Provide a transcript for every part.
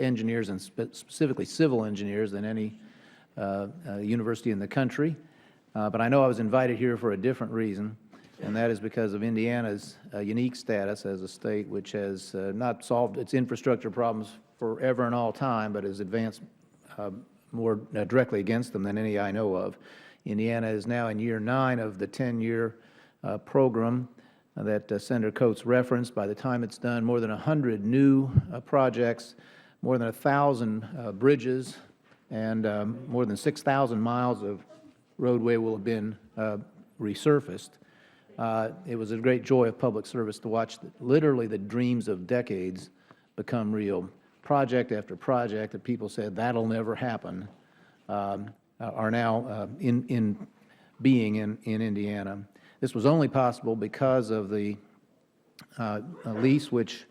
engineers and specifically civil engineers than any university in the country. But I know I was invited here for a different reason, and that is because of Indiana's unique status as a state which has not solved its infrastructure problems forever and all time, but has advanced more directly against them than any I know of. Indiana is now in year 9 of the 10-year program that Senator Coates referenced. By the time it's done, more than 100 new projects, more than 1,000 bridges, and more than 6,000 miles of roadway will have been resurfaced. It was a great joy of public service to watch literally the dreams of decades become real. Project after project that people said that'll never happen are now in being in Indiana. This was only possible because of the lease which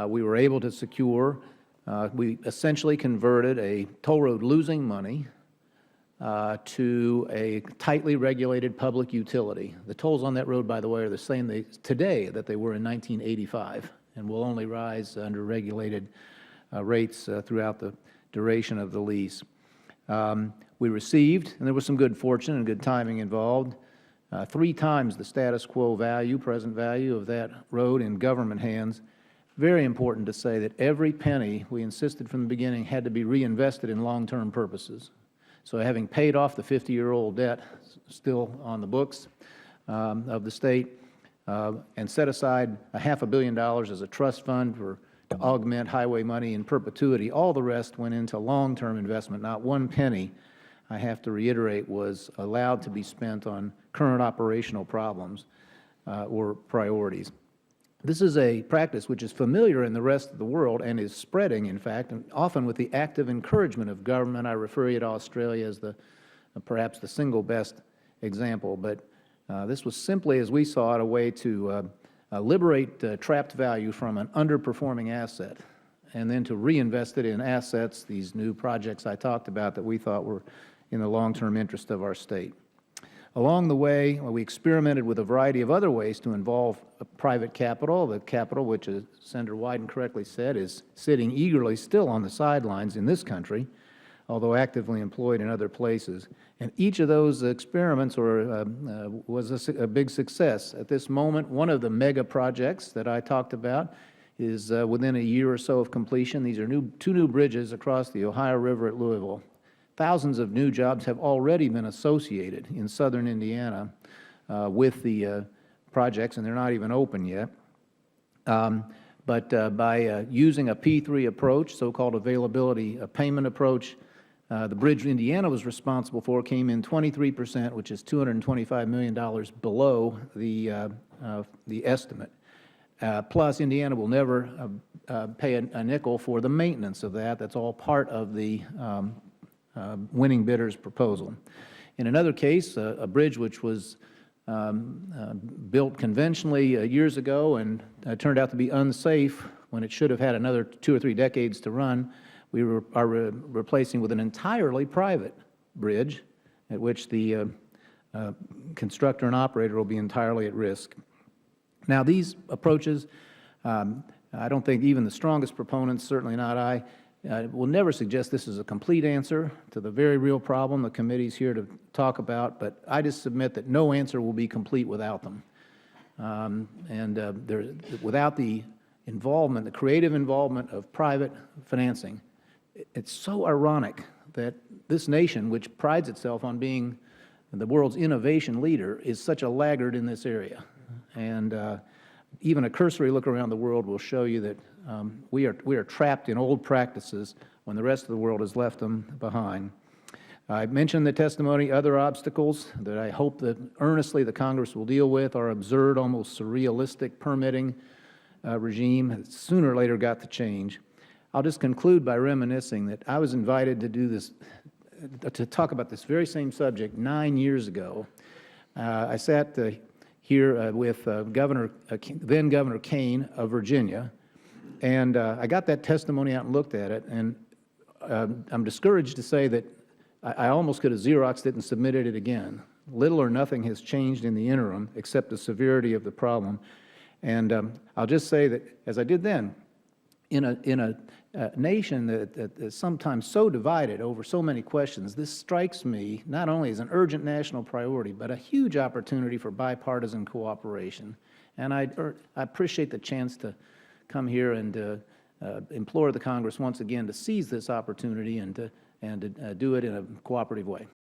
we were able to secure. We essentially converted a toll road losing money to a tightly regulated public utility. The tolls on that road, by the way, are the same today that they were in 1985 and will only rise under regulated rates throughout the duration of the lease. We received, and there was some good fortune and good timing involved, 3 times the status quo value, present value of that road in government hands. Very important to say that every penny, we insisted from the beginning, had to be reinvested in long-term purposes. So having paid off the 50-year-old debt still on the books of the state and set aside $500 million as a trust fund to augment highway money in perpetuity, all the rest went into long-term investment. Not one penny, I have to reiterate, was allowed to be spent on current operational problems or priorities. This is a practice which is familiar in the rest of the world and is spreading, in fact, and often with the active encouragement of government. I refer you to Australia as perhaps the single best example. But this was simply, as we saw it, a way to liberate trapped value from an underperforming asset and then to reinvest it in assets, these new projects I talked about that we thought were in the long-term interest of our state. Along the way, we experimented with a variety of other ways to involve private capital, the capital which, as Senator Wyden correctly said, is sitting eagerly still on the sidelines in this country, although actively employed in other places. And each of those experiments was a big success. At this moment, one of the mega projects that I talked about is within a year or so of completion. These are 2 new bridges across the Ohio River at Louisville. Thousands of new jobs have already been associated in southern Indiana with the projects, and they're not even open yet. But by using a P3 approach, so-called availability payment approach, the bridge Indiana was responsible for came in 23%, which is $225 million below the estimate. Plus, Indiana will never pay a nickel for the maintenance of that. That's all part of the winning bidder's proposal. In another case, a bridge which was built conventionally years ago and turned out to be unsafe when it should have had another 2 or 3 decades to run, we are replacing with an entirely private bridge at which the constructor and operator will be entirely at risk. Now, these approaches, I don't think even the strongest proponents, certainly not I, will never suggest this is a complete answer to the very real problem the committee is here to talk about, but I just submit that no answer will be complete without them. Without the involvement, the creative involvement of private financing, it's so ironic that this nation, which prides itself on being the world's innovation leader, is such a laggard in this area. And even a cursory look around the world will show you that we are trapped in old practices when the rest of the world has left them behind. I mentioned the testimony. Other obstacles that I hope that earnestly the Congress will deal with are absurd, almost surrealistic permitting regime that sooner or later got to change. I'll just conclude by reminiscing that I was invited to do this, to talk about this very same subject 9 years ago. I sat here with then Governor Kane of Virginia, and I got that testimony out and looked at it, and I'm discouraged to say that I almost could have Xeroxed it and submitted it again. Little or nothing has changed in the interim except the severity of the problem. And I'll just say that, as I did then, in a nation that is sometimes so divided over so many questions, this strikes me not only as an urgent national priority, but a huge opportunity for bipartisan cooperation. And I appreciate the chance to come here and implore the Congress once again to seize this opportunity and to do it in a cooperative way.